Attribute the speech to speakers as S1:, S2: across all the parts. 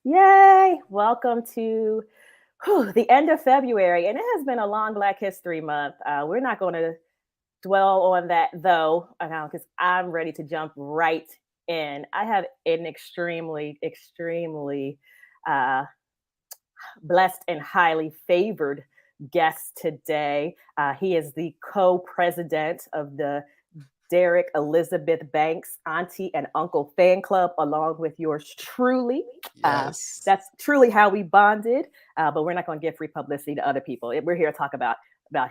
S1: Yay! Welcome to the end of February, and it has been a long Black History Month. We're not going to dwell on that though, because I'm ready to jump right in. I have an extremely uh, blessed and highly favored guest today. He is the co president of the Derek Elizabeth Banks Auntie and Uncle Fan Club, along with yours truly. Uh,
S2: Yes.
S1: that's truly how we bonded, but we're not going to give free publicity to other people. We're here to talk about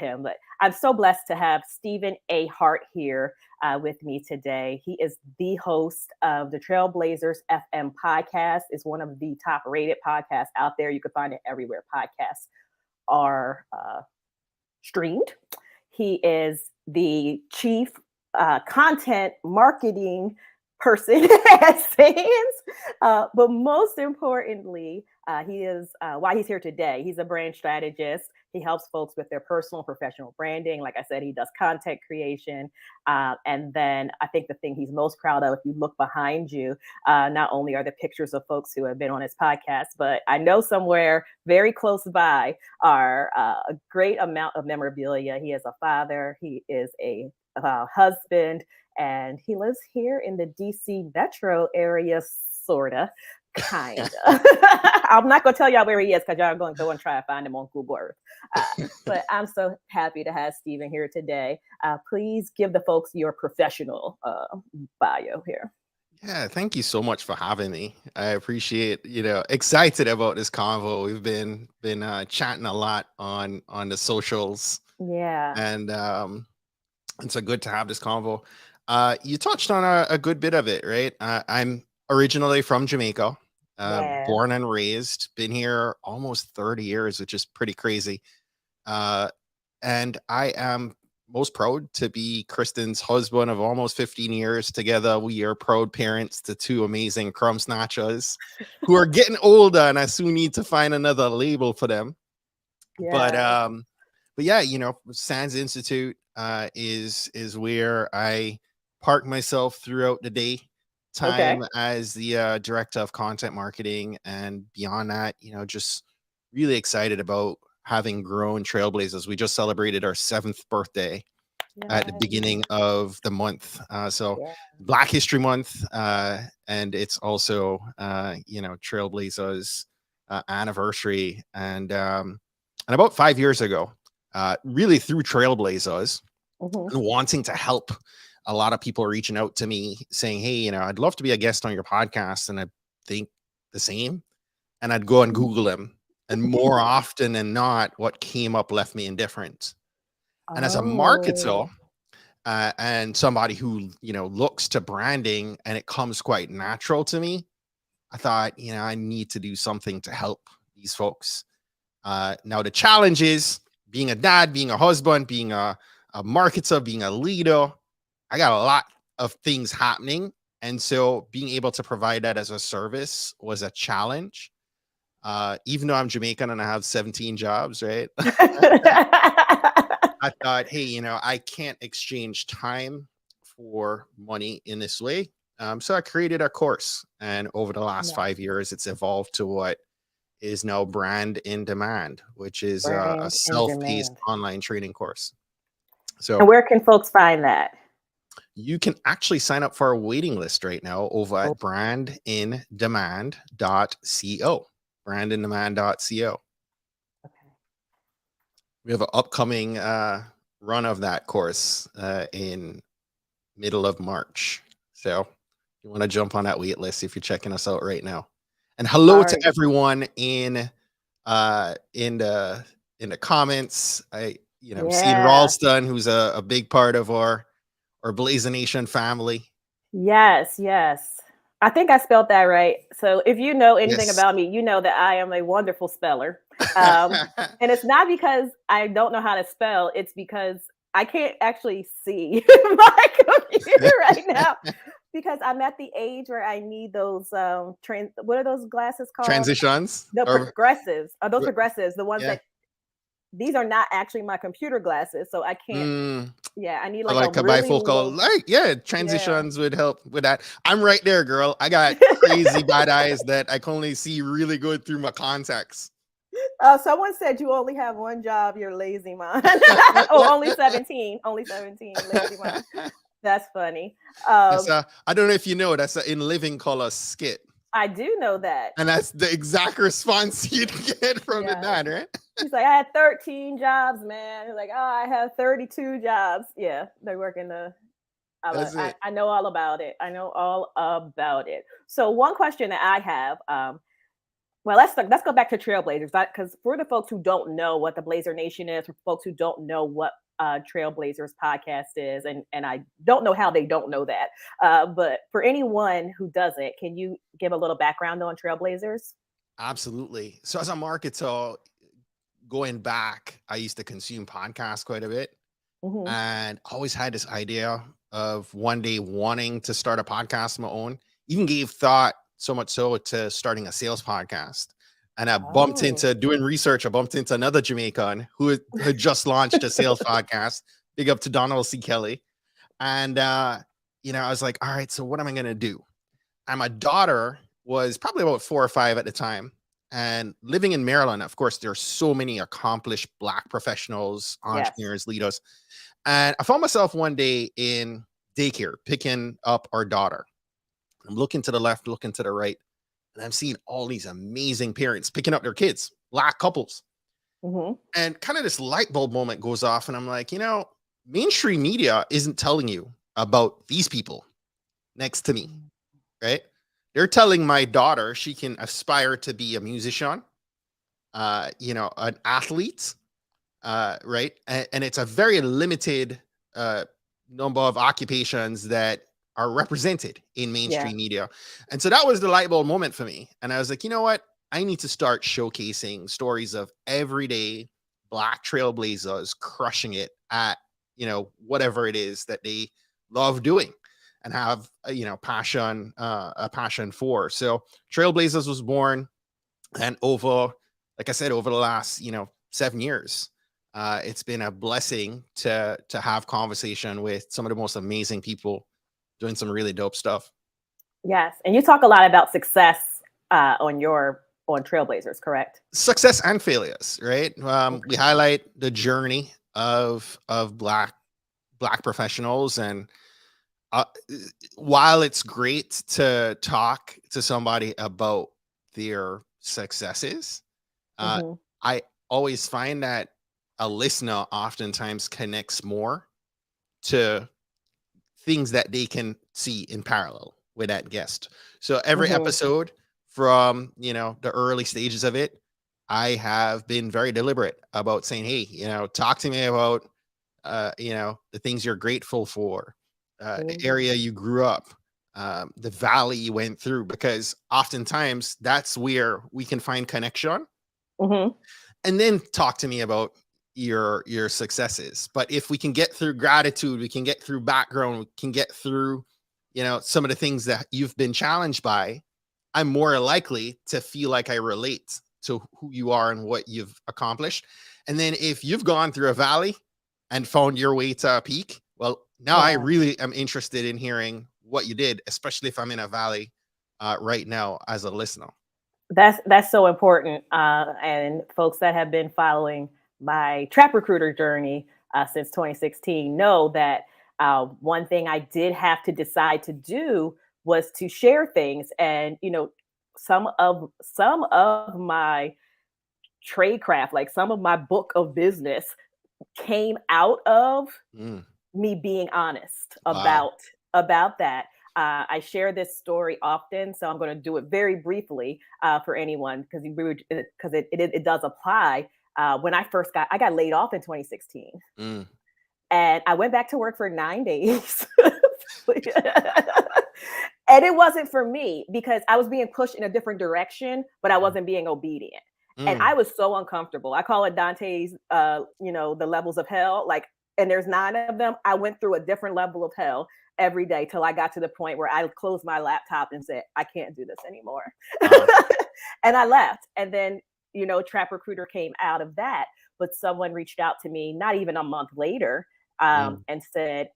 S1: him. But I'm so blessed to have Stephen A. Hart here with me today. He is the host of the Trailblazers FM podcast. Is one of the top rated podcasts out there. You can find it everywhere podcasts are streamed. He is the chief content marketing person at Sands. But most importantly, he is why he's here today. He's a brand strategist. He helps folks with their personal and professional branding. Like I said, he does content creation. And then I think the thing he's most proud of, if you look behind you, not only are the pictures of folks who have been on his podcast, but I know somewhere very close by are a great amount of memorabilia. He is a father. He is a husband, and he lives here in the DC metro area, sorta, kind of. I'm not gonna tell y'all where he is because y'all are going to go and try to find him on Google Earth. But I'm so happy to have Stephen here today. Please give the folks your professional bio here.
S2: Yeah, thank you so much for having me. I appreciate, excited about this convo. We've been chatting a lot on the socials,
S1: Yeah.
S2: and it's so good to have this convo. You touched on a good bit of it, right? I'm originally from Jamaica,
S1: Yeah.
S2: born and raised, been here almost 30 years, which is pretty crazy. Uh, and I am most proud to be Kristen's husband of almost 15 years. Together, we are proud parents to two amazing crumb snatchers who are getting older, and I soon need to find another label for them. But
S1: Yeah.
S2: um, but yeah, Sands Institute is where I park myself throughout the day.
S1: Okay.
S2: Time as the director of content marketing, and beyond that, just really excited about having grown Trailblazers. We just celebrated our 7th birthday at the
S1: Yeah.
S2: beginning of the month. So
S1: Yeah.
S2: Black History Month, and it's also Trailblazers anniversary. And about 5 years ago, really through Trailblazers
S1: Hmm.
S2: and wanting to help, a lot of people reaching out to me saying, "Hey, I'd love to be a guest on your podcast," and I think the same, and I'd go and Google him. And more often than not, what came up left me indifferent. And as a marketer,
S1: Oh.
S2: and somebody who looks to branding, and it comes quite natural to me, I thought, I need to do something to help these folks. Now the challenge is being a dad, being a husband, being a marketer, being a leader. I got a lot of things happening, and so being able to provide that as a service was a challenge. Even though I'm Jamaican and I have 17 jobs, right? I thought, hey, I can't exchange time for money in this way. So I created a course. And over the last
S1: Nice.
S2: 5 years, it's evolved to what is now Brand in Demand, which is a
S1: Brand in
S2: self-paced
S1: demand.
S2: online training course.
S1: And
S2: So
S1: where can folks find that?
S2: you can actually sign up for a waiting list right now over
S1: Oh,
S2: at brandindemand.co. Brandindemand.co.
S1: okay.
S2: We have an upcoming run of that course in middle of March. So you want to jump on that wait list if you're checking us out right now. And hello
S1: All
S2: to
S1: right.
S2: everyone in the comments. Seeing
S1: Yeah.
S2: Ralston, who's a big part of our Blazer Nation family.
S1: Yes, yes. I think I spelled that right. So if you know anything
S2: Yes.
S1: about me, you know that I am a wonderful speller. Um, and it's not because I don't know how to spell, it's because I can't actually see my computer right now because I'm at the age where I need those what are those glasses called?
S2: Transitions
S1: The
S2: or
S1: progressives. Are those progressives, the ones
S2: yeah.
S1: that these are not actually my computer glasses, so I can't
S2: Mm,
S1: Yeah, I need
S2: I
S1: like a
S2: like a
S1: really
S2: bifocal
S1: low.
S2: light. Yeah,
S1: Yeah.
S2: transitions would help with that. I'm right there, girl. I got crazy bad eyes that I can only see really good through my contacts.
S1: Someone said you only have one job. You're lazy, man. Oh, only 17. Only 17. Lazy, man. That's funny.
S2: That's
S1: Um,
S2: I don't know if you know that's a in living color skit.
S1: I do know that.
S2: And that's the exact response you'd get from the
S1: Yeah.
S2: dad, right?
S1: He's like, I had 13 jobs, man. He's like, oh, I have 32 jobs. Yeah, they work in the.
S2: That's it.
S1: I know all about it. I know all about it. So one question that I have, well, let's go back to Trailblazers because for the folks who don't know what the Blazer Nation is, for folks who don't know what Trailblazers podcast is, and I don't know how they don't know that, but for anyone who doesn't, can you give a little background on Trailblazers?
S2: Absolutely. So as a marketer, going back, I used to consume podcasts quite a bit
S1: Hmm.
S2: and always had this idea of one day wanting to start a podcast of my own. Even gave thought so much so to starting a sales podcast. And I bumped
S1: Oh,
S2: into doing research. I bumped into another Jamaican who had just launched a sales podcast. Big up to Donald C. Kelly. And I was like, all right, so what am I gonna do? And my daughter was probably about 4 or 5 at the time. And living in Maryland, of course, there are so many accomplished Black professionals,
S1: yes.
S2: entrepreneurs, leaders. And I found myself one day in daycare picking up our daughter. I'm looking to the left, looking to the right, and I'm seeing all these amazing parents picking up their kids, Black couples.
S1: Hmm.
S2: And kind of this light bulb moment goes off, and I'm like, mainstream media isn't telling you about these people next to me, right? They're telling my daughter she can aspire to be a musician, an athlete, right? And it's a very limited uh, number of occupations that are represented in
S1: Yeah.
S2: mainstream media. And so that was the light bulb moment for me. And I was like, you know what? I need to start showcasing stories of everyday Black trailblazers crushing it at, whatever it is that they love doing and have, a passion for. So Trailblazers was born, and like I said, over the last, 7 years, it's been a blessing to have conversation with some of the most amazing people doing some really dope stuff.
S1: Yes. And you talk a lot about success on Trailblazers, correct?
S2: Success and failures, right? We
S1: Okay.
S2: highlight the journey of black professionals, and uh, while it's great to talk to somebody about their successes, uh,
S1: Hmm.
S2: I always find that a listener oftentimes connects more to things that they can see in parallel with that guest. So every
S1: Hmm.
S2: episode from, the early stages of it, I have been very deliberate about saying, hey, talk to me about, the things you're grateful for, the area you grew up, the valley you went through, because oftentimes that's where we can find connection,
S1: Hmm.
S2: and then talk to me about your successes. But if we can get through gratitude, we can get through background, we can get through, some of the things that you've been challenged by, I'm more likely to feel like I relate to who you are and what you've accomplished. And then if you've gone through a valley and found your way to a peak, well, now I
S1: Yeah.
S2: really am interested in hearing what you did, especially if I'm in a valley right now as a listener.
S1: That's so important. And folks that have been following my trap recruiter journey since 2016 know that one thing I did have to decide to do was to share things, and some of my trade craft, like some of my book of business, came out of
S2: Mm,
S1: me being honest
S2: wow.
S1: about that. I share this story often, so I'm going to do it very briefly for anyone because it does apply. When I got laid off in 2016,
S2: Mm,
S1: and I went back to work for 9 days. And it wasn't for me because I was being pushed in a different direction, but I
S2: mhm,
S1: wasn't being obedient. And
S2: mm.
S1: I was so uncomfortable. I call it Dante's, the levels of hell. Like, and there's 9 of them. I went through a different level of hell every day till I got to the point where I closed my laptop and said, I can't do this anymore.
S2: Wow.
S1: And I left. And then, Trap Recruiter came out of that. But someone reached out to me not even a month later
S2: Mm.
S1: and said,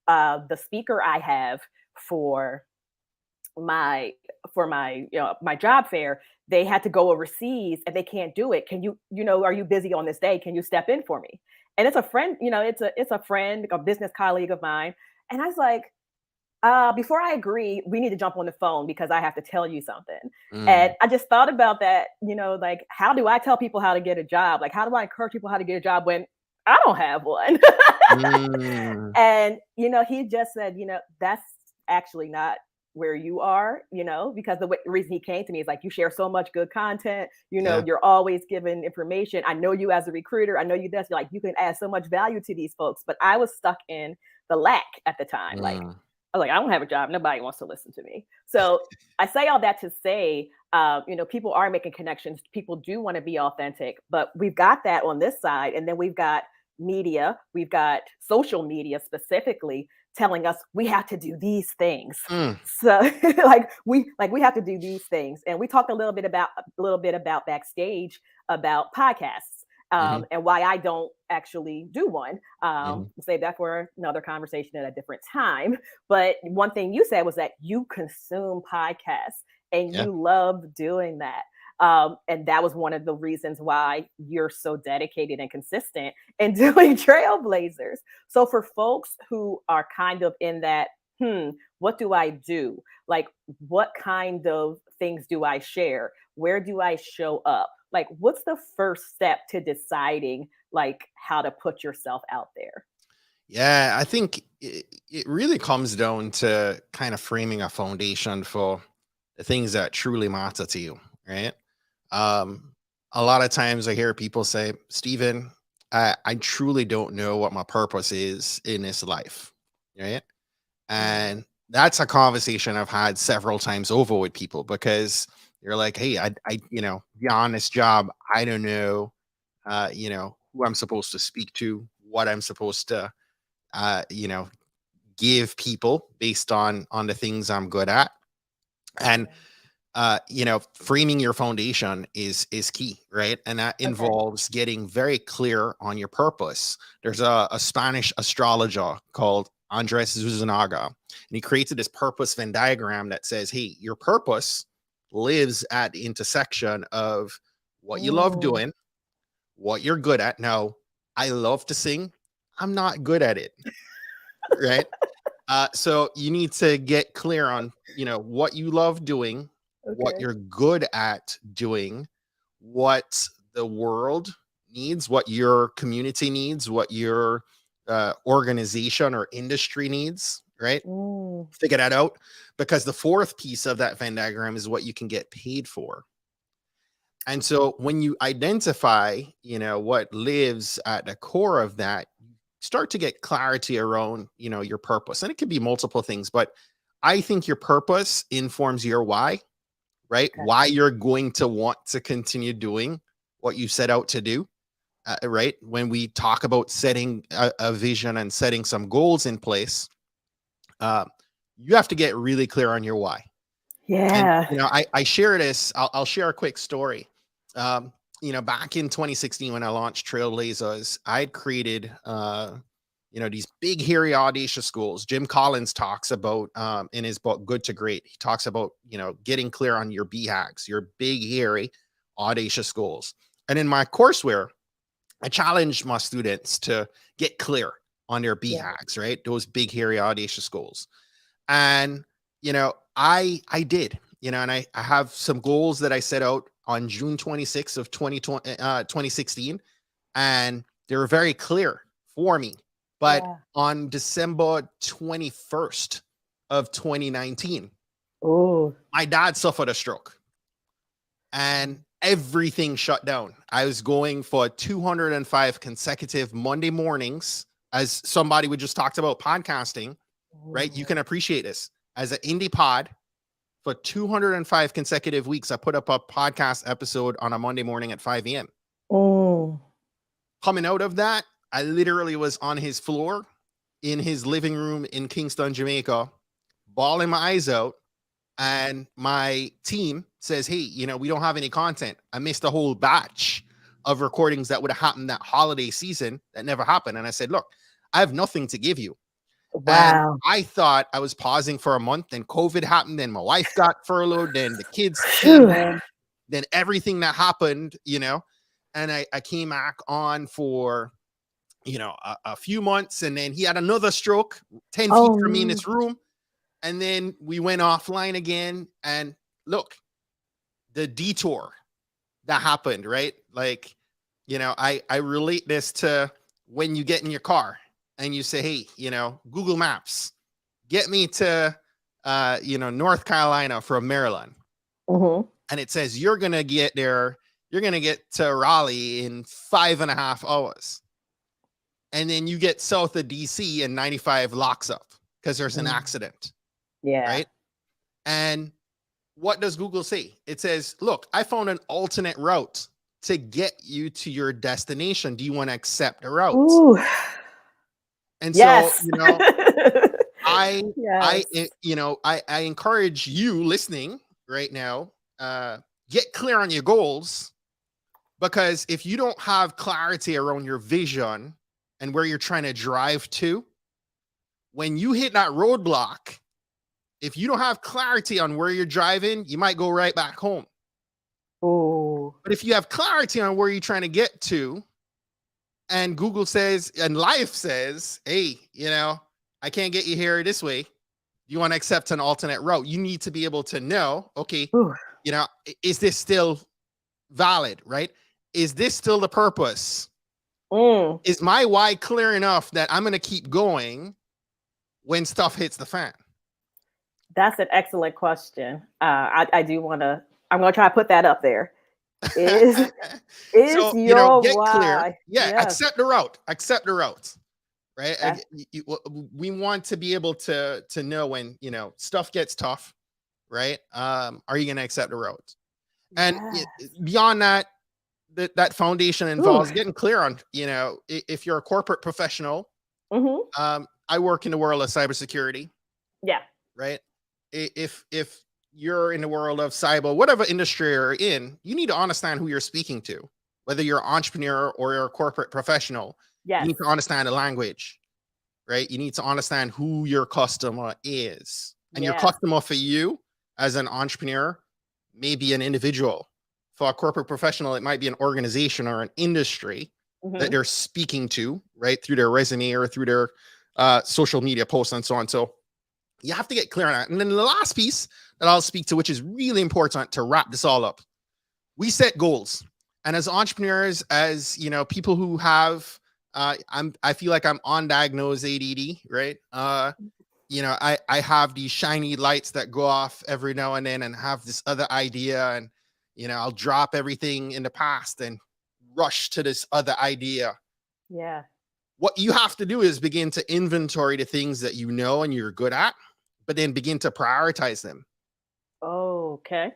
S1: the speaker I have for my my job fair, they had to go overseas and they can't do it. Can you, are you busy on this day? Can you step in for me? And it's a friend, it's a friend, a business colleague of mine. And I was like, before I agree, we need to jump on the phone because I have to tell you something. And
S2: Mm.
S1: I just thought about that, like, how do I tell people how to get a job? Like, how do I encourage people how to get a job when I don't have one?
S2: Mm.
S1: And, he just said, that's actually not where you are, because the reason he came to me is like, you share so much good content,
S2: Yeah.
S1: you're always giving information. I know you as a recruiter. I know you this, like, you can add so much value to these folks. But I was stuck in the lack at the time. Like,
S2: Mm.
S1: I was like, I don't have a job. Nobody wants to listen to me. So I say all that to say, people are making connections. People do want to be authentic, but we've got that on this side. And then we've got media, we've got social media specifically telling us we have to do these things.
S2: Mm.
S1: So like we have to do these things. And we talked a little bit about backstage about podcasts,
S2: Mhm.
S1: and why I don't actually do one.
S2: Mhm.
S1: We'll save that for another conversation at a different time. But one thing you said was that you consume podcasts and
S2: Yeah.
S1: you love doing that. And that was one of the reasons why you're so dedicated and consistent in doing Trailblazers. So for folks who are kind of in that, what do I do? Like, what kind of things do I share? Where do I show up? Like, what's the first step to deciding like how to put yourself out there?
S2: Yeah, I think it really comes down to kind of framing a foundation for the things that truly matter to you, right? Um, a lot of times I hear people say, Stephen, I truly don't know what my purpose is in this life, right?
S1: Mm,
S2: And that's a conversation I've had several times over with people because you're like, hey, beyond this job, I don't know, who I'm supposed to speak to, what I'm supposed to, uh, you know, give people based on the things I'm good at. And
S1: yeah.
S2: framing your foundation is key, right? And that
S1: Okay.
S2: involves getting very clear on your purpose. There's a Spanish astrologer called Andres Zuzunaga, and he created this purpose Venn diagram that says, hey, your purpose lives at the intersection of what you love
S1: Mm,
S2: doing, what you're good at. Now, I love to sing. I'm not good at it, right? So you need to get clear on, what you love doing, what
S1: okay.
S2: you're good at doing, what the world needs, what your community needs, what your organization or industry needs, right?
S1: Mm,
S2: Figure that out because the fourth piece of that Venn diagram is what you can get paid for. And so when you identify, what lives at the core of that, you start to get clarity around, your purpose. And it could be multiple things, but I think your purpose informs your why, right?
S1: okay.
S2: Why you're going to want to continue doing what you set out to do, right? When we talk about setting a vision and setting some goals in place, uh, you have to get really clear on your why. And
S1: Yeah.
S2: I share this. I'll share a quick story. Um, back in 2016 when I launched Trailblazers, I had created these big, hairy, audacious goals. Jim Collins talks about in his book Good to Great. He talks about getting clear on your BHAGs, your big, hairy, audacious goals. And in my courseware, I challenged my students to get clear on their
S1: Yeah.
S2: BHAGs, right? Those big, hairy, audacious goals. And I did, and I have some goals that I set out on June 26th of 2016, and they were very clear for me. But
S1: Yeah.
S2: on December 21st of 2019,
S1: Oh.
S2: my dad suffered a stroke and everything shut down. I was going for 205 consecutive Monday mornings, as somebody we just talked about podcasting, right? You can appreciate this as an indie pod for 205 consecutive weeks. I put up a podcast episode on a Monday morning at 5 a.m.
S1: Mm.
S2: Coming out of that, I literally was on his floor in his living room in Kingston, Jamaica, bawling my eyes out. And my team says, hey, we don't have any content. I missed a whole batch of recordings that would have happened that holiday season that never happened. And I said, look, I have nothing to give you. And
S1: Wow.
S2: I thought I was pausing for a month, then COVID happened, then my wife got furloughed, then the kids came
S1: Phew.
S2: home, then everything that happened, and I came back on for, a few months, and then he had another stroke 10 feet
S1: Oh
S2: from me in
S1: no.
S2: this room. And then we went offline again. And look, the detour that happened, right? Like, I relate this to when you get in your car and you say, hey, Google Maps, get me to, North Carolina from Maryland.
S1: Mm-hmm.
S2: And it says you're going to get there. You're going to get to Raleigh in 5.5 hours. And then you get south of DC and 95 locks up because there's an accident,
S1: Yeah.
S2: right? And what does Google say? It says, look, I found an alternate route to get you to your destination. Do you want to accept the route?
S1: Ooh.
S2: And so,
S1: Yes.
S2: I
S1: Yes.
S2: I encourage you listening right now, get clear on your goals, because if you don't have clarity around your vision and where you're trying to drive to, when you hit that roadblock, if you don't have clarity on where you're driving, you might go right back home.
S1: Ooh.
S2: But if you have clarity on where you're trying to get to, and Google says, and life says, hey, I can't get you here this way. You want to accept an alternate route. You need to be able to know, okay,
S1: Ooh.
S2: is this still valid, right? Is this still the purpose?
S1: Mm.
S2: Is my why clear enough that I'm going to keep going when stuff hits the fan?
S1: That's an excellent question. I do want to. I'm going to try to put that up there. Is
S2: So,
S1: your
S2: get clear.
S1: why?
S2: Yeah,
S1: Yes.
S2: accept the route. Accept the route. Right?
S1: That's,
S2: We want to be able to know when, stuff gets tough, right? Are you going to accept the route? And
S1: yes.
S2: beyond that, that foundation
S1: Ooh.
S2: involves getting clear on, if you're a corporate professional,
S1: Mm-hmm.
S2: I work in the world of cybersecurity,
S1: Yeah.
S2: right? If you're in the world of cyber, whatever industry you're in, you need to understand who you're speaking to. Whether you're an entrepreneur or you're a corporate professional, you
S1: Yes.
S2: need to understand the language, right? You need to understand who your customer is. And your
S1: Yes.
S2: customer for you as an entrepreneur may be an individual. For a corporate professional, it might be an organization or an industry that
S1: Mm-hmm.
S2: they're speaking to, right? Through their resume or through their social media posts and so on. So you have to get clear on that. And then the last piece that I'll speak to, which is really important to wrap this all up, we set goals. And as entrepreneurs, as people who have, I feel like I'm undiagnosed ADD, right? I have these shiny lights that go off every now and then, and have this other idea, and I'll drop everything in the past and rush to this other idea.
S1: Yeah.
S2: What you have to do is begin to inventory the things that you know and you're good at, but then begin to prioritize them.
S1: Okay.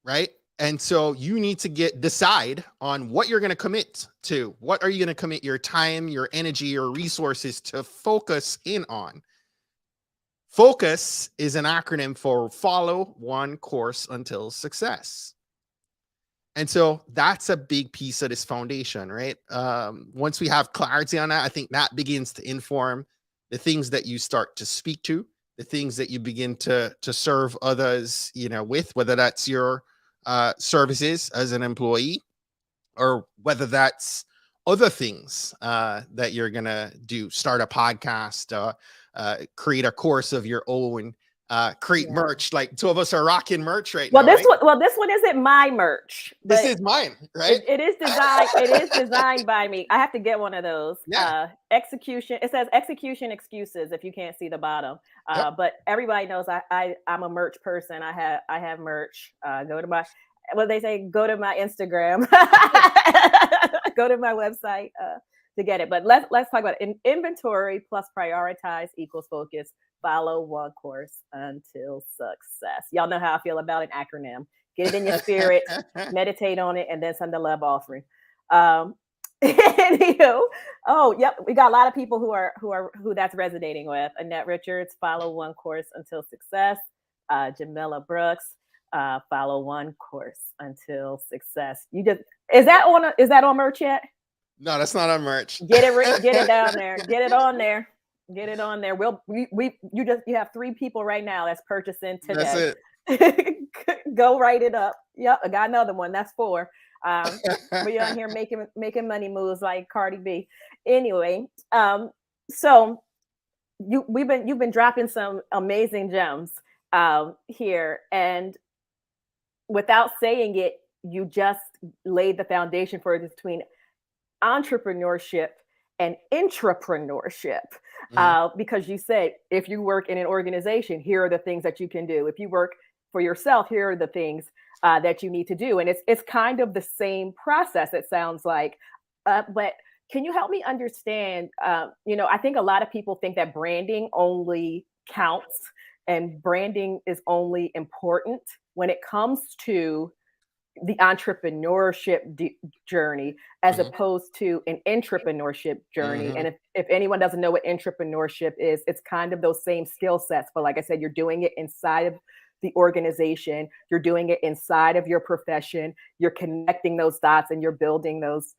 S2: Right. And so you need to decide on what you're going to commit to. What are you going to commit your time, your energy, your resources to focus in on? Focus is an acronym for follow one course until success. And so that's a big piece of this foundation, right? Once we have clarity on that, I think that begins to inform the things that you start to speak to, the things that you begin to serve others, with, whether that's your services as an employee, or whether that's other things that you're gonna do. Start a podcast, create a course of your own, create
S1: Yeah.
S2: merch. Like two of us are rocking merch right
S1: Well,
S2: now, right?
S1: this one isn't my merch,
S2: This
S1: but
S2: is mine, right?
S1: it is designed. It is designed by me. I have to get one of those.
S2: Yeah.
S1: Execution. It says execution excuses. If you can't see the bottom,
S2: Yep.
S1: but everybody knows I'm a merch person. I have merch. Go to my what they say. Go to my Instagram. Go to my website to get it. But let's talk about it. Inventory plus prioritize equals focus. Follow one course until success. Y'all know how I feel about an acronym. Get it in your spirit, meditate on it, and then send the love offering. Anywho, oh, yep, we got a lot of people who that's resonating with. Annette Richards, follow one course until success. Jamila Brooks, follow one course until success. Is that on merch yet?
S2: No, that's not our merch.
S1: Get it down there. Get it on there. Get it on there. You have 3 people right now that's purchasing
S2: That's
S1: today.
S2: it.
S1: Go write it up. Yep, I got another one. That's 4. We on here making money moves like Cardi B. Anyway, so you've been dropping some amazing gems here, and without saying it, you just laid the foundation for it between entrepreneurship and intrapreneurship.
S2: Mhm,
S1: Because you said if you work in an organization, here are the things that you can do. If you work for yourself, here are the things that you need to do. And it's kind of the same process, it sounds like. But can you help me understand? I think a lot of people think that branding only counts and branding is only important when it comes to the entrepreneurship journey as
S2: mhm,
S1: opposed to an entrepreneurship journey.
S2: mhm,
S1: And if anyone doesn't know what entrepreneurship is, it's kind of those same skill sets. But like I said, you're doing it inside of the organization, you're doing it inside of your profession, you're connecting those dots and you're building those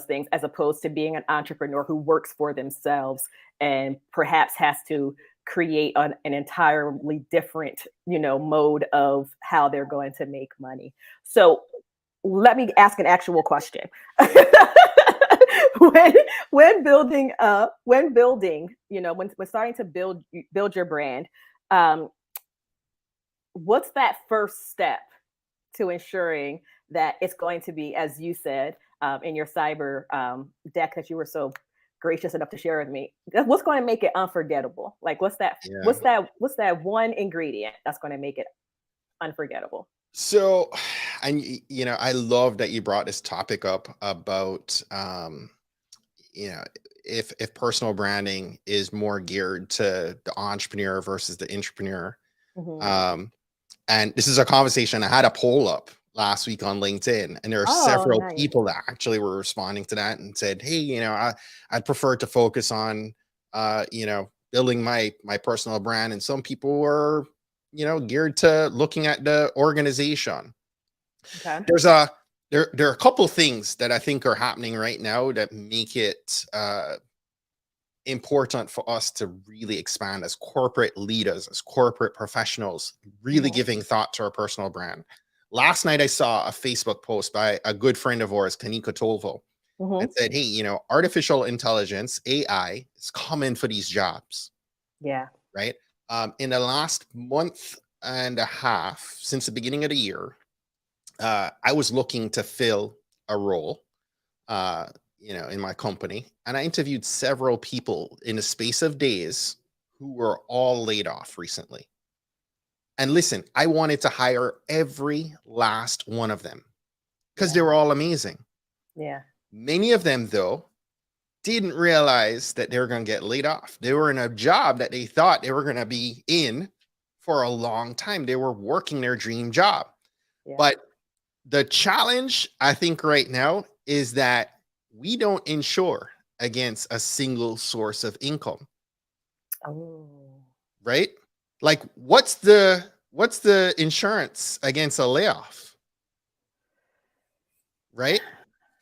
S1: things as opposed to being an entrepreneur who works for themselves and perhaps has to create an entirely different mode of how they're going to make money. So let me ask an actual question. when when building when starting to build your brand, um, what's that first step to ensuring that it's going to be, as you said, in your cyber deck that you were so gracious enough to share with me? What's going to make it unforgettable? Like,
S2: yeah.
S1: what's that one ingredient that's going to make it unforgettable?
S2: So, and I love that you brought this topic up about, you know, if personal branding is more geared to the entrepreneur versus the entrepreneur.
S1: Hmm.
S2: Um, and this is a conversation. I had a poll up last week on LinkedIn, and there are
S1: Oh,
S2: several
S1: nice.
S2: people that actually were responding to that and said, "Hey, I'd prefer to focus on, building my personal brand." And some people were, geared to looking at the organization.
S1: Okay.
S2: There's a there are a couple things that I think are happening right now that make it important for us to really expand as corporate leaders, as corporate professionals, really
S1: Hmm.
S2: giving thought to our personal brand. Last night, I saw a Facebook post by a good friend of ours, Kanika Tolvo, and
S1: Hmm.
S2: said, "Hey, artificial intelligence, AI, is coming for these jobs,
S1: Yeah.
S2: right?" In the last month and a half, since the beginning of the year, I was looking to fill a role, uh, in my company, and I interviewed several people in the space of days who were all laid off recently. And listen, I wanted to hire every last one of them because
S1: Yeah.
S2: they were all amazing.
S1: Yeah.
S2: Many of them, though, didn't realize that they were going to get laid off. They were in a job that they thought they were going to be in for a long time. They were working their dream job.
S1: Yeah.
S2: But the challenge, I think, right now is that we don't insure against a single source of income,
S1: Oh.
S2: right? Like, what's the insurance against a layoff, right?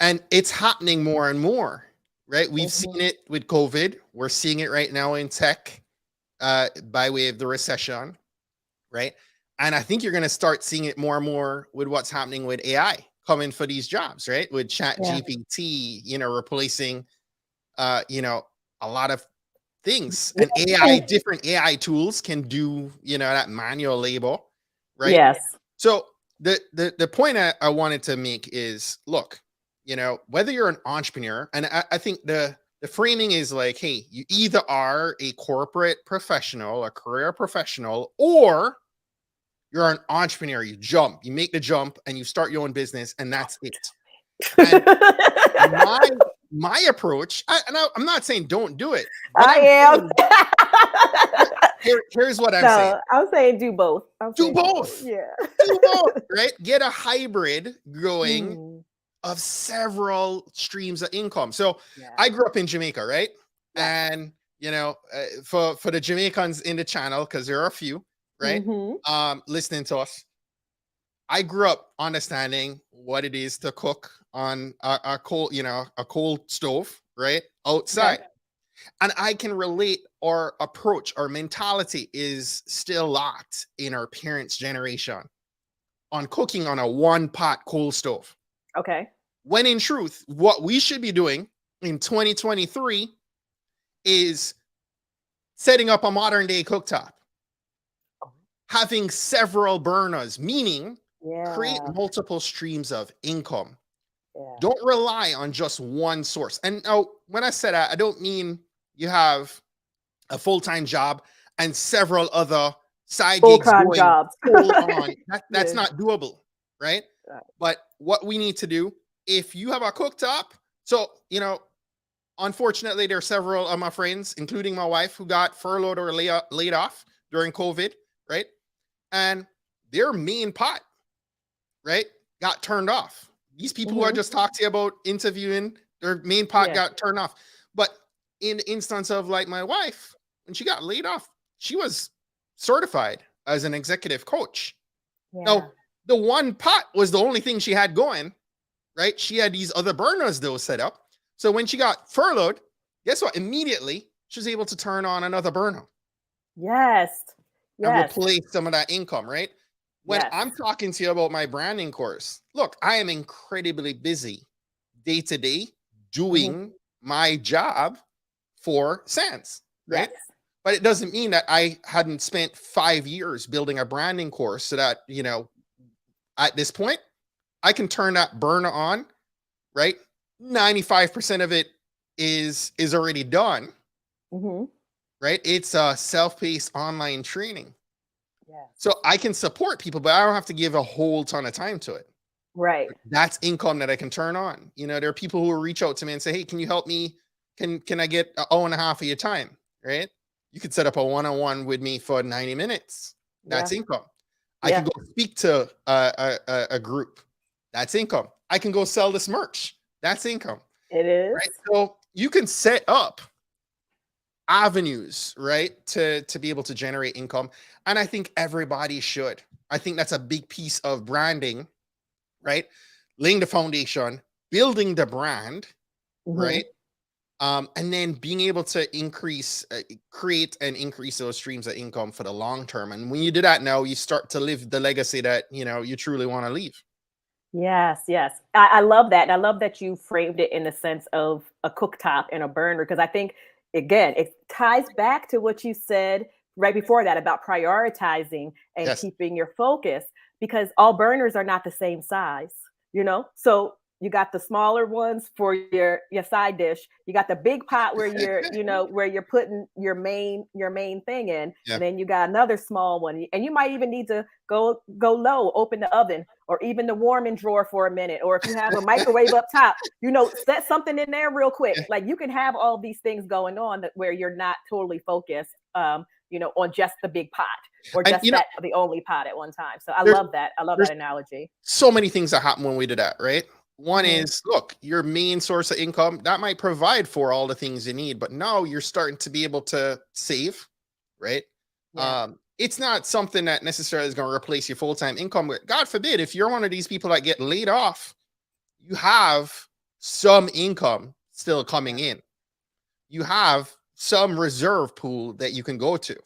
S2: And it's happening more and more, right? We've
S1: Hmm.
S2: seen it with COVID. We're seeing it right now in tech, by way of the recession, right? And I think you're going to start seeing it more and more with what's happening with AI coming for these jobs, right? With Chat
S1: Yeah.
S2: GPT, replacing, uh, you know, a lot of things. And AI,
S1: Yeah.
S2: different AI tools can do, that manual labor, right?
S1: Yes.
S2: So the point I wanted to make is, look, whether you're an entrepreneur, and I think the framing is like, hey, you either are a corporate professional, a career professional, or you're an entrepreneur. You make the jump, and you start your own business, and that's it. And my my approach, I'm not saying don't do it. What
S1: I
S2: I'm
S1: am.
S2: saying, here's what I'm saying:
S1: No, I'm saying do both. I'm
S2: do
S1: saying do both.
S2: both,
S1: Yeah.
S2: do both, right? Get a hybrid going
S1: Mm,
S2: of several streams of income. So
S1: yeah.
S2: I grew up in Jamaica, right?
S1: Yes.
S2: And for the Jamaicans in the channel, because there are a few, right?
S1: Hmm.
S2: Listening to us. I grew up understanding what it is to cook on a coal, a coal stove, right?
S1: Okay.
S2: Outside. And I can relate. Our approach, our mentality is still locked in our parents' generation on cooking on a one pot coal stove.
S1: Okay.
S2: When in truth, what we should be doing in 2023 is setting up a modern day cooktop,
S1: Oh,
S2: having several burners, meaning create
S1: yeah.
S2: multiple streams of income.
S1: Yeah.
S2: Don't rely on just one source. And now, when I say that, I don't mean you have a full-time job and several other side gigs
S1: Full-time
S2: going
S1: jobs.
S2: full on. That's
S1: Yeah.
S2: not doable, right?
S1: Right.
S2: But what we need to do, if you have a cooktop, so unfortunately, there are several of my friends, including my wife, who got furloughed or laid off during COVID, right? And their main pot, right, got turned off. These people who I
S1: Hmm.
S2: just talked to you about interviewing, their main pot
S1: Yeah.
S2: got turned off. But in the instance of like my wife, when she got laid off, she was certified as an executive coach.
S1: Yeah.
S2: Now, the one pot was the only thing she had going, right? She had these other burners that were set up. So when she got furloughed, guess what? Immediately, she was able to turn on another burner
S1: Yes.
S2: and
S1: Yes.
S2: replace some of that income, right? When
S1: Yes.
S2: I'm talking to you about my branding course, look, I am incredibly busy day to day
S1: Hmm.
S2: doing my job for Sans,
S1: Yes.
S2: right? But it doesn't mean that I hadn't spent 5 years building a branding course so that, at this point, I can turn that burner on, right? 95% of it is already done,
S1: Hmm.
S2: right? It's a self-paced online training.
S1: Yes.
S2: So I can support people, but I don't have to give a whole ton of time to it.
S1: Right.
S2: That's income that I can turn on. There are people who will reach out to me and say, "Hey, can you help me? Can I get an hour and a half of your time?" Right? You could set up a one-on-one with me for 90 minutes.
S1: Yeah.
S2: That's income. I can
S1: Yeah.
S2: go speak to a group. That's income. I can go sell this merch. That's income.
S1: It is.
S2: Right? So you can set up avenues, right, to be able to generate income. And I think everybody should. I think that's a big piece of branding, right? Laying the foundation, building the brand,
S1: Hmm.
S2: right? And then being able to create and increase those streams of income for the long term. And when you do that now, you start to live the legacy that you truly want to leave.
S1: Yes, yes. I love that. And I love that you framed it in the sense of a cooktop and a burner, because I think, again, it ties back to what you said right before that about prioritizing and
S2: Yes.
S1: keeping your focus, because all burners are not the same size, you know? So you got the smaller ones for your side dish. You got the big pot where where you're putting your main thing in,
S2: Yeah.
S1: and then you got another small one. And you might even need to go low, open the oven or even the warming drawer for a minute. Or if you have a microwave up top, set something in there real quick.
S2: Yeah.
S1: Like you can have all these things going on where you're not totally focused, on just the big pot or
S2: And
S1: just that the only pot at one time. So I
S2: there's
S1: love that. I love
S2: there's
S1: that analogy.
S2: so many things that happen when we do that, right? One
S1: Hmm.
S2: is, look, your main source of income that might provide for all the things you need, but now you're starting to be able to save, right?
S1: Yeah.
S2: It's not something that necessarily is going to replace your full-time income. But God forbid, if you're one of these people that get laid off, you have some income still coming
S1: Yeah.
S2: in. You have some reserve pool that you can go to,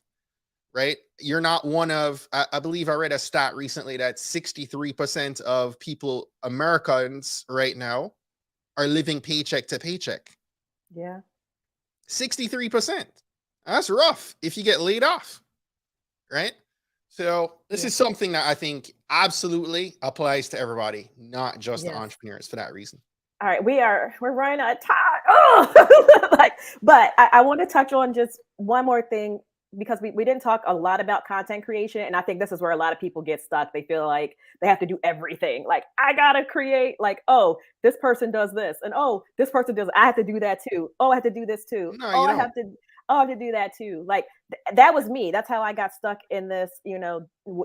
S2: right? You're not one of, I believe I read a stat recently that 63% of people, Americans right now, are living paycheck to paycheck.
S1: Yeah.
S2: 63%. That's rough if you get laid off, right? So this
S1: Yeah.
S2: is something that I think absolutely applies to everybody, not just the
S1: Yes.
S2: entrepreneurs for that reason.
S1: All right, we're running out of time. Oh, but I want to touch on just one more thing, because we didn't talk a lot about content creation, and I think this is where a lot of people get stuck. They feel like they have to do everything. Like I gotta create. Like, oh, this person does this, and oh, this person does. I have to do that too. Oh, I have to do this too.
S2: No,
S1: Oh,
S2: you
S1: I
S2: don't.
S1: have to. Oh, I have to do that too. Like that was me. That's how I got stuck in this,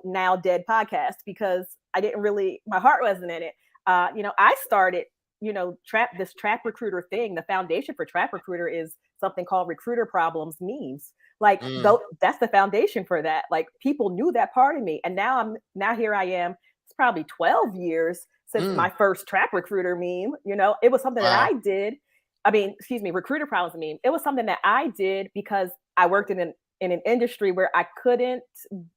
S1: now dead podcast, because I didn't really. My heart wasn't in it. I started trap recruiter thing. The foundation for trap recruiter is something called recruiter problems memes. Like
S2: Mm,
S1: that's the foundation for that. Like people knew that part of me, and now here I am probably 12 years since
S2: Mm,
S1: my first trap recruiter meme. It was something that
S2: wow.
S1: I did. I mean, excuse me, recruiter problems meme. It was something that I did because I worked in an industry where I couldn't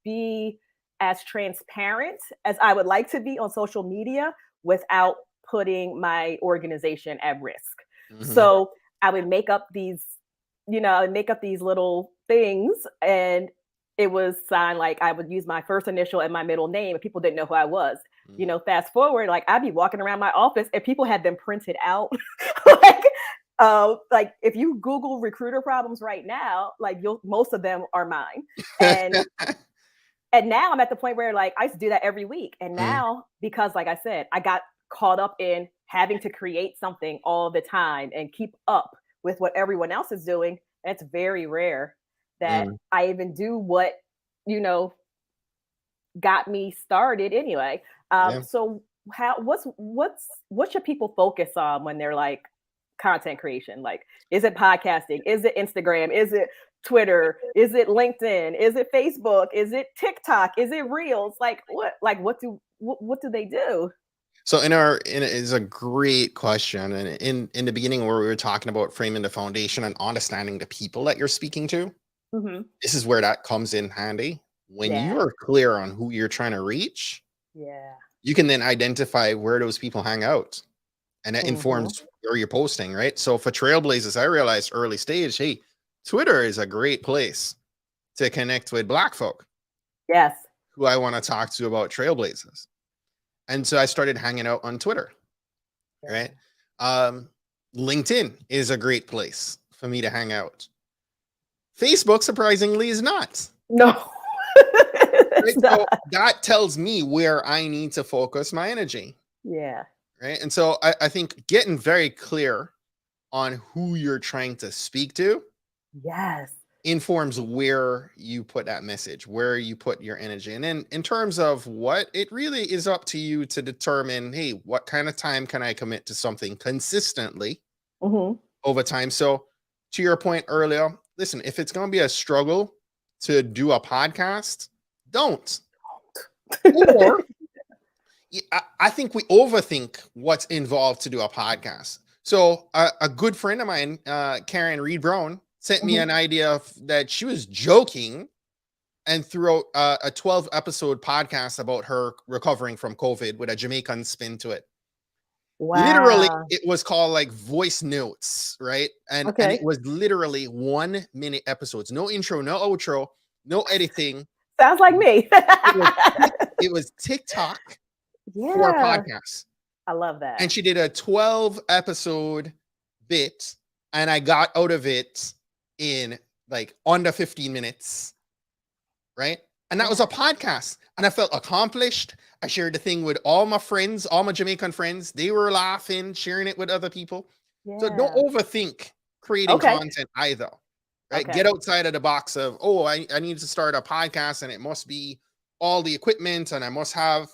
S1: be as transparent as I would like to be on social media without putting my organization at risk.
S2: Hmm.
S1: So I would make up I would make up these little things, and it was signed like I would use my first initial and my middle name, and people didn't know who I was.
S2: Hmm.
S1: Fast forward, like I'd be walking around my office and people had them printed out. like, like if you Google recruiter problems right now, like most of them are mine. And and now I'm at the point where like I used to do that every week. And
S2: Mm,
S1: now, because like I said, I got caught up in having to create something all the time and keep up with what everyone else is doing. It's very rare that
S2: mm,
S1: I even do what, you know, got me started anyway.
S2: yeah.
S1: So what should people focus on when they're like content creation? Like, is it podcasting? Is it Instagram? Is it Twitter? Is it LinkedIn? Is it Facebook? Is it TikTok? Is it Reels? What do they do?
S2: So is a great question, and in the beginning where we were talking about framing the foundation and understanding the people that you're speaking to,
S1: Hmm.
S2: this is where that comes in handy. When you
S1: Yeah,
S2: are clear on who you're trying to reach,
S1: yeah.
S2: you can then identify where those people hang out, and that
S1: Hmm.
S2: informs where you're posting, right? So for Trailblazers, I realized early stage, hey, Twitter is a great place to connect with Black folk
S1: Yes.
S2: who I want to talk to about Trailblazers. And so I started hanging out on Twitter, right?
S1: Yeah.
S2: Um, LinkedIn is a great place for me to hang out. Facebook, surprisingly, is not.
S1: No,
S2: Right?
S1: it's
S2: So
S1: not.
S2: that tells me where I need to focus my energy.
S1: Yeah.
S2: Right. And so I think getting very clear on who you're trying to speak to
S1: Yes.
S2: informs where you put that message, where you put your energy. And then in terms of what, it really is up to you to determine, hey, what kind of time can I commit to something consistently
S1: Hmm.
S2: over time? So to your point earlier, listen, if it's going to be a struggle to do a podcast, don't. Or I think we overthink what's involved to do a podcast. So a good friend of mine, Karen Reed Brown, sent me
S1: Hmm.
S2: an idea that she was joking and threw out a 12 episode podcast about her recovering from COVID with a Jamaican spin to it. Literally,
S1: Wow.
S2: it was called like voice notes, right? And it
S1: Okay.
S2: was literally 1 minute episodes, no intro, no outro, no editing.
S1: Sounds like me.
S2: It was it was TikTok for
S1: Yeah,
S2: podcasts.
S1: I love that.
S2: And she did a 12 episode bit, and I got out of it in like under 15 minutes, right? And that was a
S1: Yeah,
S2: podcast, and I felt accomplished. I shared the thing with all my friends, all my Jamaican friends. They were laughing, sharing it with other people. So don't
S1: yeah.
S2: overthink creating
S1: Okay,
S2: content either, right? Get
S1: okay.
S2: outside of the box of, oh, I need to start a podcast and it must be all the equipment and I must have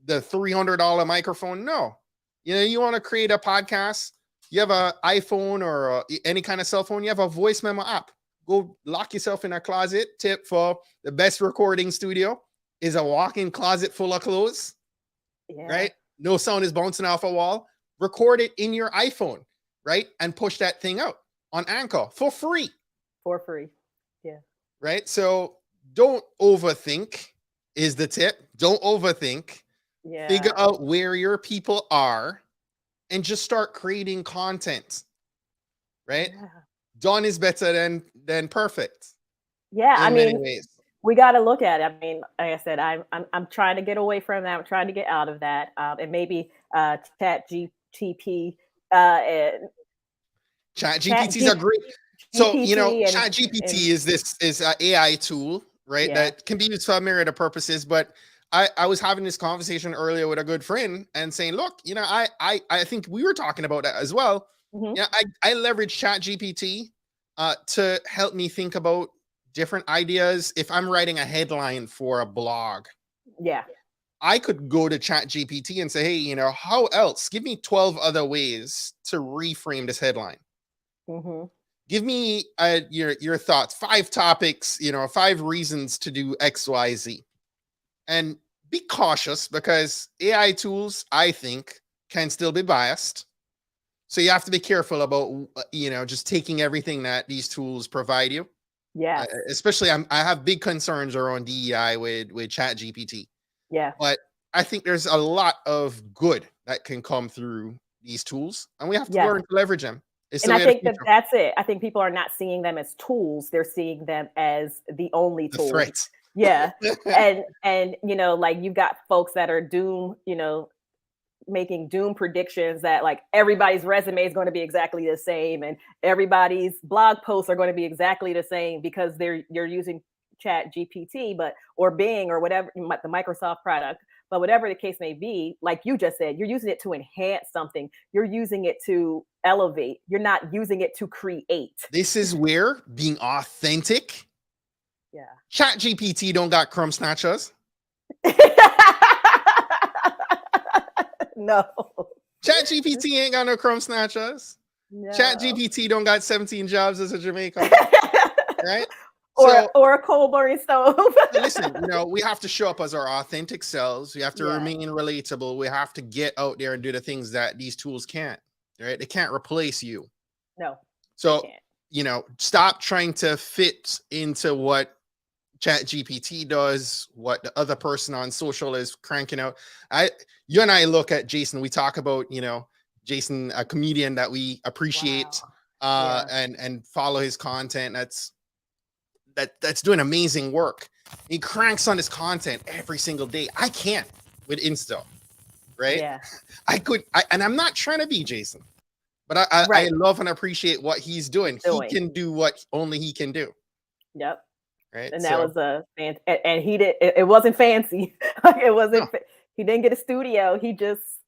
S2: the $300 microphone. No, you want to create a podcast. You have an iPhone or any kind of cell phone. You have a voice memo app. Go lock yourself in a closet. Tip for the best recording studio is a walk-in closet full of clothes,
S1: Yeah,
S2: right? No sound is bouncing off a wall. Record it in your iPhone, right? And push that thing out on Anchor for free,
S1: for free. Yeah,
S2: right? So don't overthink is the tip. Don't overthink. Figure
S1: yeah,
S2: out where your people are and just start creating content, right?
S1: yeah.
S2: Done is better than perfect
S1: Yeah, I
S2: in many
S1: mean,
S2: ways.
S1: we got to look at it. I mean, like I said, I'm trying to get away from that. I'm trying to get out of that, and maybe Chat GTP, and
S2: Chat
S1: Chat
S2: GPTs are great. So,
S1: GPT,
S2: Chat
S1: and
S2: GPT is a AI tool, right?
S1: yeah.
S2: That can be used for a myriad of purposes. But I was having this conversation earlier with a good friend and saying, look, I think we were talking about that as well.
S1: Hmm.
S2: Yeah, I leverage Chat GPT to help me think about different ideas. If I'm writing a headline for a blog,
S1: Yeah.
S2: I could go to Chat GPT and say, hey, how else? Give me 12 other ways to reframe this headline.
S1: Hmm.
S2: Give me your thoughts, 5 topics, 5 reasons to do XYZ, and be cautious because AI tools, I think, can still be biased. So you have to be careful about, just taking everything that these tools provide you.
S1: Yes.
S2: Especially, I have big concerns around DEI with Chat GPT,
S1: Yeah.
S2: but I think there's a lot of good that can come through these tools, and we have to
S1: Yes.
S2: learn to leverage them. It's
S1: And
S2: the
S1: I
S2: way of the
S1: think that
S2: future.
S1: that's it. I think people are not seeing them as tools. They're seeing them as the only
S2: The
S1: tool.
S2: threats.
S1: Yeah. And like you've got folks that are doom, making doom predictions that like everybody's resume is going to be exactly the same and everybody's blog posts are going to be exactly the same because you're using Chat GPT, or Bing or whatever the Microsoft product. But whatever the case may be, like you just said, you're using it to enhance something. You're using it to elevate. You're not using it to create.
S2: This is where being authentic.
S1: Yeah.
S2: Chat GPT don't got crumb snatchers.
S1: No.
S2: Chat GPT ain't got no crumb snatchers.
S1: No.
S2: Chat GPT don't got 17 jobs as a Jamaican, right?
S1: Or a coal burning stove.
S2: Listen, we have to show up as our authentic selves. We have to remain relatable. We have to get out there and do the things that these tools can't, right? They can't replace you.
S1: No.
S2: So, stop trying to fit into what Chat GPT does, what the other person on social is cranking out. You and I look at Jason, we talk about, Jason, a comedian that we appreciate, and follow his content. That's doing amazing work. He cranks on his content every single day. I can't with Insta, right?
S1: Yeah.
S2: And I'm not trying to be Jason, but I love and appreciate what he's doing. He can do what only he can do.
S1: Yep.
S2: Right.
S1: And that was and he did. It wasn't fancy. It wasn't. No. He didn't get a studio. He just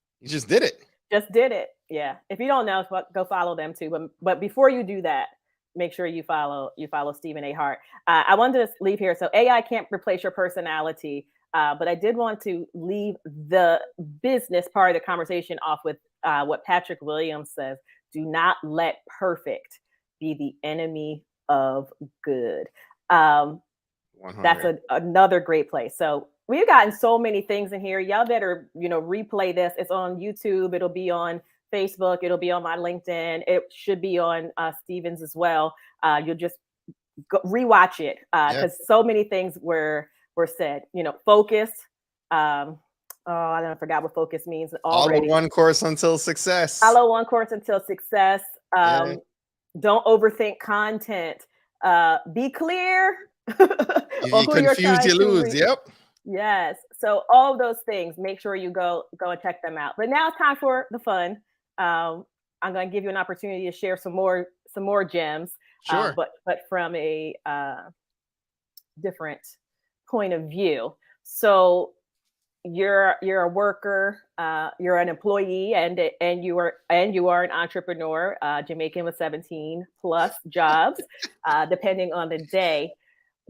S2: did it.
S1: Just did it. Yeah. If you don't know, go follow them too. But before you do that, make sure you follow Stephen A. Hart. I wanted to leave here. So AI can't replace your personality, but I did want to leave the business part of the conversation off with what Patrick Williams says. Do not let perfect be the enemy of good. That's another great place. So we've gotten so many things in here. Y'all better, replay this. It's on YouTube. It'll be on Facebook. It'll be on my LinkedIn. It should be on Stephen's as well. You'll just rewatch it because so many things were said. Focus. I forgot what focus means already.
S2: Follow one course until success.
S1: Follow one course until success. Don't overthink content. Be clear.
S2: You confuse, you lose. Yep.
S1: Yes. So all of those things, make sure you go and check them out. But now it's time for the fun. I'm going to give you an opportunity to share some more gems.
S2: Sure.
S1: But from a different point of view. So you're a worker, you're an employee, and you are an entrepreneur, Jamaican with 17 plus jobs, depending on the day.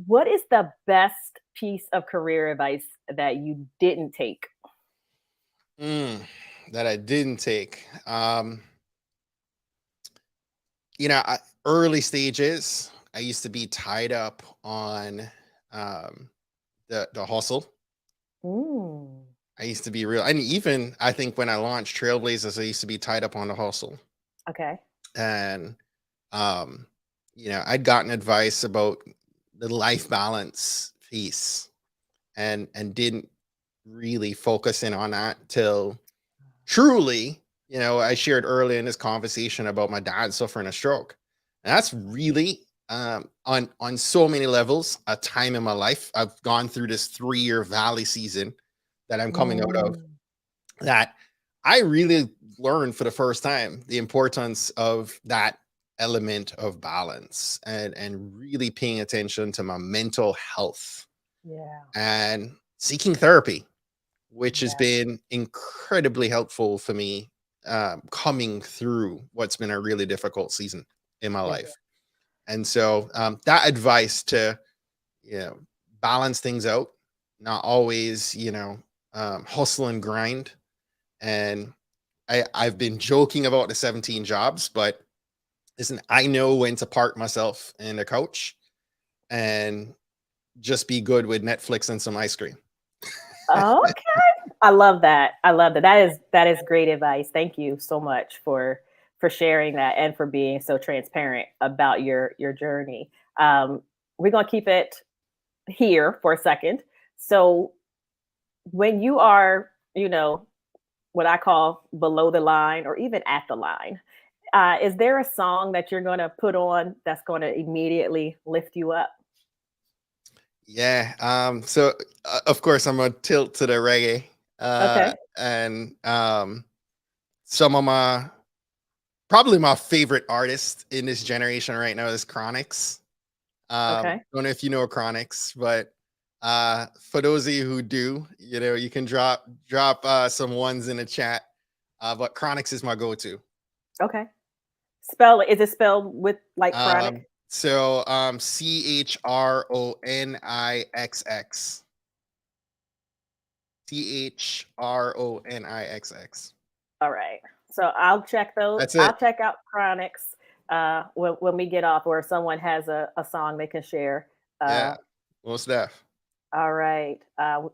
S1: What is the best piece of career advice that you didn't take?
S2: That I didn't take. Early stages, I used to be tied up on the hustle. I used to be real, and even I think when I launched Trailblazers, I used to be tied up on the hustle.
S1: Okay.
S2: And I'd gotten advice about the life balance piece and didn't really focus in on that till truly, I shared earlier in this conversation about my dad suffering a stroke. And that's really on so many levels a time in my life. I've gone through this 3-year valley season that I'm coming out of, that I really learned for the first time the importance of that element of balance and really paying attention to my mental health. And seeking therapy, which has been incredibly helpful for me coming through what's been a really difficult season in my life. And so that advice to balance things out, not always hustle and grind. And I've been joking about the 17 jobs, but listen, I know when to park myself in a couch and just be good with Netflix and some ice cream.
S1: Okay. I love that. I love that. That is great advice. Thank you so much for sharing that and for being so transparent about your journey. Um, we're gonna keep it here for a second. So when you are, what I call below the line or even at the line, is there a song that you're gonna put on that's gonna immediately lift you up?
S2: Yeah. So of course I'm gonna tilt to the reggae.
S1: Okay.
S2: And some of my probably my favorite artist in this generation right now is Chronix.
S1: Okay.
S2: Don't know if you know Chronix, but for those of you who do, you can drop some ones in the chat. But Chronix is my go-to.
S1: Okay. Spell it. Is it spelled with like chronic?
S2: So Chronix. Chronix.
S1: All right. So I'll check those.
S2: That's
S1: I'll
S2: it.
S1: check out Chronics when we get off, or if someone has a song they can share.
S2: Yeah.
S1: Uh,
S2: Most def.
S1: all right.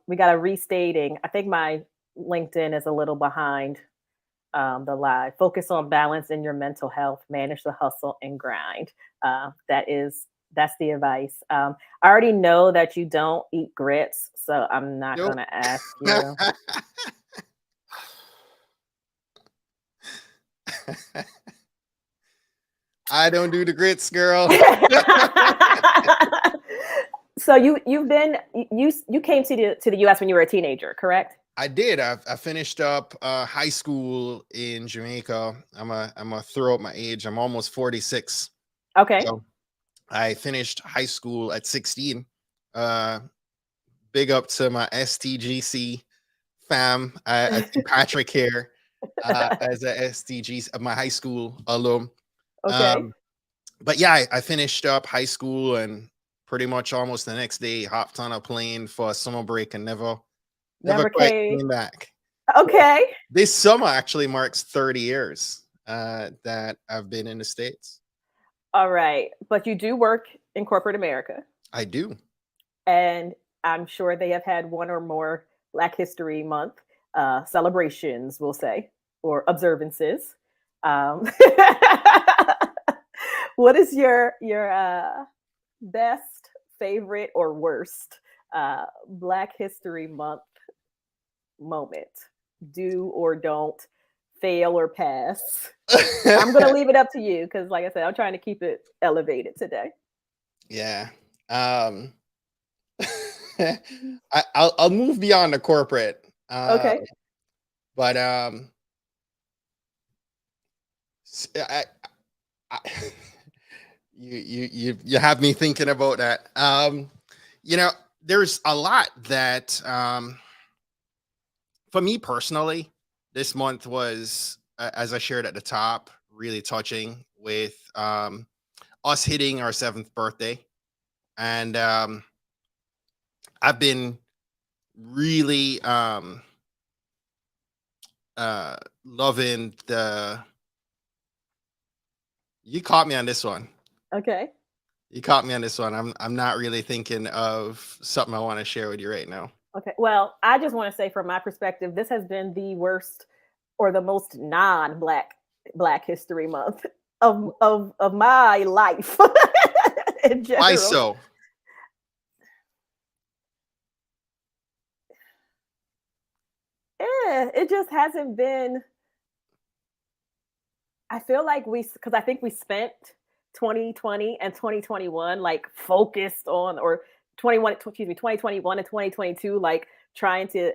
S1: We got a restating. I think my LinkedIn is a little behind the live. Focus on balance in your mental health. Manage the hustle and grind. That's the advice. I already know that you don't eat grits, so I'm not
S2: Nope.
S1: gonna ask you.
S2: I don't do the grits, girl.
S1: So you came to the US when you were a teenager, correct?
S2: I did. I finished up high school in Jamaica. I'm a throw up my age. I'm almost 46.
S1: Okay.
S2: So I finished high school at 16. Uh, Big up to my STGC fam. I see Patrick here as a STG of my high school alum.
S1: Okay.
S2: Um, but yeah, I finished up high school and pretty much almost the next day hopped on a plane for a summer break and never
S1: Never
S2: quite
S1: came.
S2: came back. So
S1: Okay.
S2: this summer actually marks 30 years that I've been in the States.
S1: All right. But you do work in corporate America,
S2: I do.
S1: and I'm sure they have had one or more Black History Month celebrations, we'll say, or observances. Um, what is your best, favorite, or worst Black History Month moment? Do or don't, fail or pass. I'm gonna leave it up to you because, like I said, I'm trying to keep it elevated today.
S2: Yeah. Um, I'll move beyond the corporate.
S1: Okay.
S2: But I you have me thinking about that. You know, there's a lot that for me personally, this month was, as I shared at the top, really touching with us hitting our 7th birthday. And I've been really loving the you caught me on this one.
S1: Okay.
S2: You caught me on this one. I'm not really thinking of something I want to share with you right now.
S1: Okay. Well, I just want to say, from my perspective, this has been the worst or the most non-Black History Month of my life in
S2: Why
S1: general.
S2: so?
S1: It just hasn't been. I feel like because I think we spent 2020 and 2021 like focused on, or 2021 and 2022 like trying to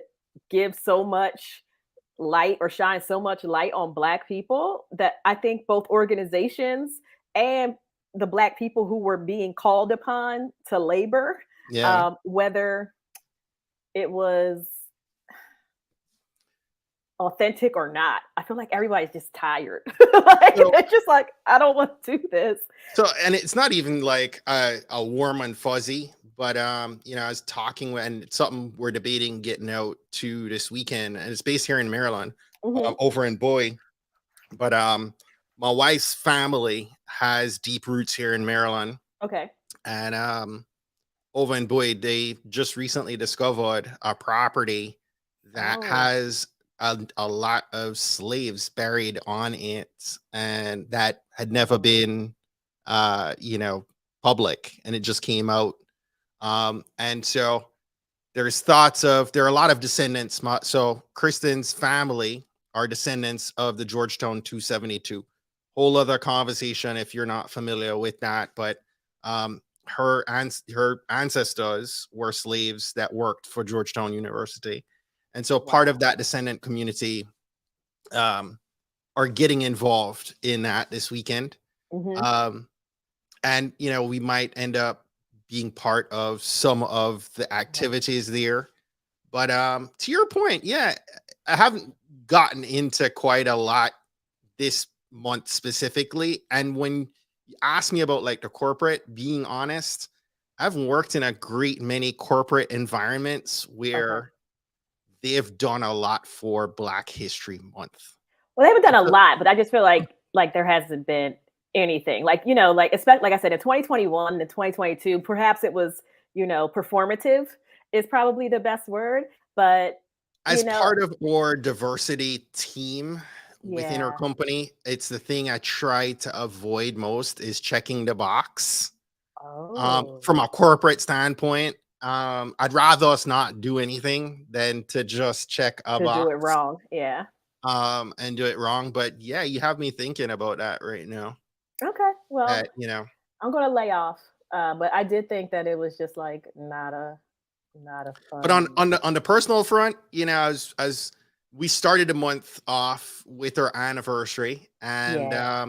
S1: give so much light or shine so much light on Black people, that I think both organizations and the Black people who were being called upon to labor,
S2: Yeah.
S1: whether it was authentic or not, I feel like everybody's just tired. Like,
S2: So
S1: it's just like, I don't want to do this.
S2: and it's not even like a warm and fuzzy, but I was talking and it's something we're debating getting out to this weekend, and it's based here in Maryland,
S1: Hmm.
S2: over in Bowie. But my wife's family has deep roots here in Maryland,
S1: Okay.
S2: and over in Boyd, they just recently discovered a property that
S1: Oh,
S2: has a lot of slaves buried on it, and that had never
S1: wow.
S2: been, you know, public, and it just came out. And so there's thoughts of there are a lot of descendants. So Kristen's family are descendants of the Georgetown 272. Whole other conversation if you're not familiar with that, but her ancestors were slaves that worked for Georgetown University, and so part of
S1: Wow.
S2: that descendant community um, are getting involved in that this weekend.
S1: Hmm.
S2: Um, and we might end up being part of some of the activities there, but to your point, yeah, I haven't gotten into quite a lot this month specifically. And when you ask me about like the corporate, being honest, I've worked in a great many corporate environments
S1: Okay.
S2: where they have done a lot for Black History Month.
S1: Well, they haven't done
S2: And
S1: a
S2: so-
S1: lot, but I just feel like there hasn't been anything. Like, like especially like I said, in 2021 and 2022, perhaps it was, performative is probably the best word. But,
S2: As
S1: you know,
S2: part of our diversity team within our
S1: yeah.
S2: company, it's the thing I try to avoid most is checking the box.
S1: Oh,
S2: From a corporate standpoint, I'd rather us not do anything than to just check a
S1: to do it
S2: box,
S1: wrong. Yeah.
S2: and do it wrong. But yeah, you have me thinking about that right now.
S1: Okay. Well,
S2: That
S1: I'm gonna lay off. But I did think that it was just like not a
S2: but
S1: fun.
S2: on the personal front, as we started the month off with our anniversary, and
S1: Yeah.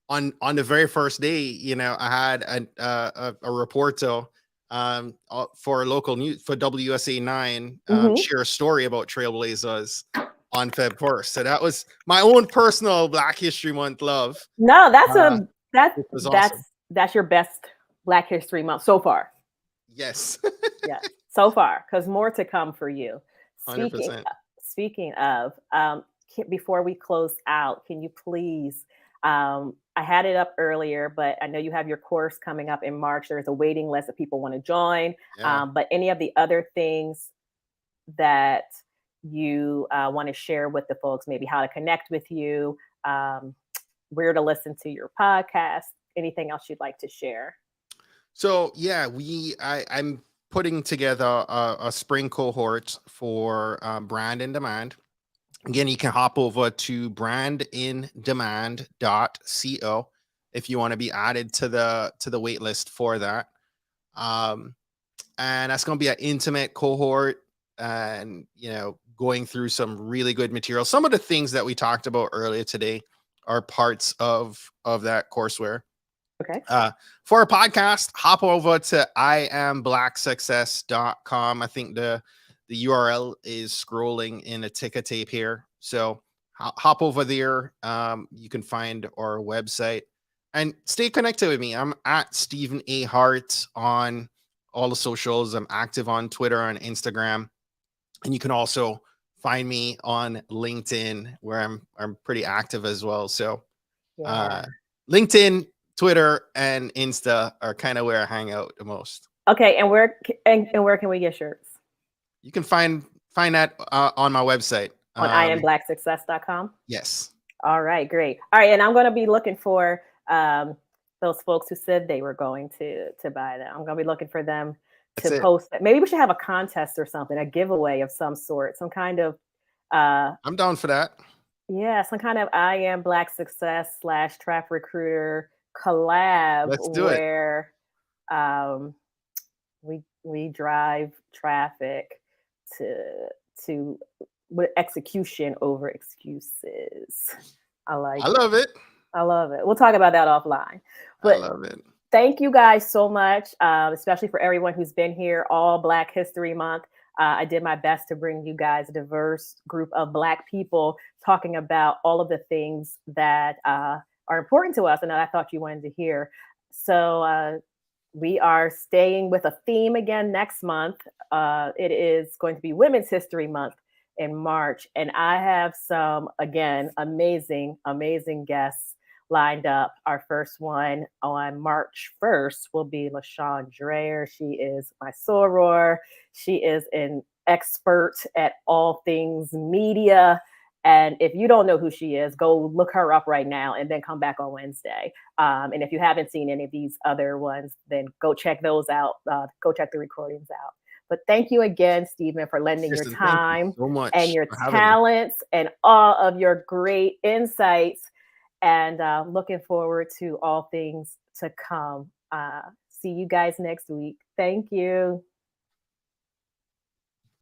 S2: on the very first day, I had a reporter for local news for WSA 9
S1: Hmm.
S2: share a story about Trailblazers on Feb 1st. So that was my own personal Black History Month love.
S1: No,
S2: Uh,
S1: that's
S2: which was
S1: that's
S2: awesome.
S1: that's your best Black History Month so far.
S2: Yes.
S1: Yeah, so far, because more to come for you. Speaking
S2: 100%.
S1: speaking of, before we close out, can you please? I had it up earlier, but I know you have your course coming up in March. There's a waiting list of people want to join.
S2: Yeah.
S1: But any of the other things that you want to share with the folks, maybe how to connect with you, um, where to listen to your podcast, anything else you'd like to share?
S2: So yeah, I'm putting together a spring cohort for Brand in Demand. Again, you can hop over to brandindemand.co if you want to be added to the wait list for that. Um, and that's going to be an intimate cohort, and going through some really good material. Some of the things that we talked about earlier today are parts of that courseware.
S1: Okay.
S2: uh, for a podcast, hop over to iamblacksuccess.com. I think the URL is scrolling in a ticker tape here. So hop over there. You can find our website and stay connected with me. I'm at Stephen A. Hart on all the socials. I'm active on Twitter and Instagram. And you can also find me on LinkedIn, where I'm pretty active as well. So
S1: Yeah.
S2: uh, LinkedIn, Twitter, and Insta are kind of where I hang out the most.
S1: Okay, and where can we get shirts?
S2: You can find that on my website.
S1: On iamblacksuccess.com?
S2: Yes,
S1: All right, great. All right, and I'm going to be looking for those folks who said they were going to buy them. I'm going to be looking for them
S2: that's
S1: to
S2: it.
S1: post that. Maybe we should have a contest or something, a giveaway of some sort, some kind of uh
S2: I'm down for that.
S1: yeah, some kind of I am Black Success / Trap Recruiter collab
S2: Let's do it.
S1: where um we drive traffic to to with execution over excuses. I
S2: I
S1: like it.
S2: love it.
S1: I love it. We'll talk about that offline.
S2: I
S1: But
S2: love it.
S1: thank you guys so much, especially for everyone who's been here all Black History Month. I did my best to bring you guys a diverse group of Black people talking about all of the things that are important to us and that I thought you wanted to hear. So we are staying with a theme again next month. It is going to be Women's History Month in March. And I have some, again, amazing, amazing guests lined up. Our first one on March 1st will be LaShawn Dreyer. She is my soror. She is an expert at all things media. And if you don't know who she is, go look her up right now and then come back on Wednesday. And if you haven't seen any of these other ones, then go check those out. Go check the recordings out. But thank you again, Stephen, for lending your
S2: Kristen, thank you
S1: time
S2: so
S1: and
S2: much
S1: your
S2: for having me.
S1: talents and all of your great insights. And looking forward to all things to come. See you guys next week. Thank you.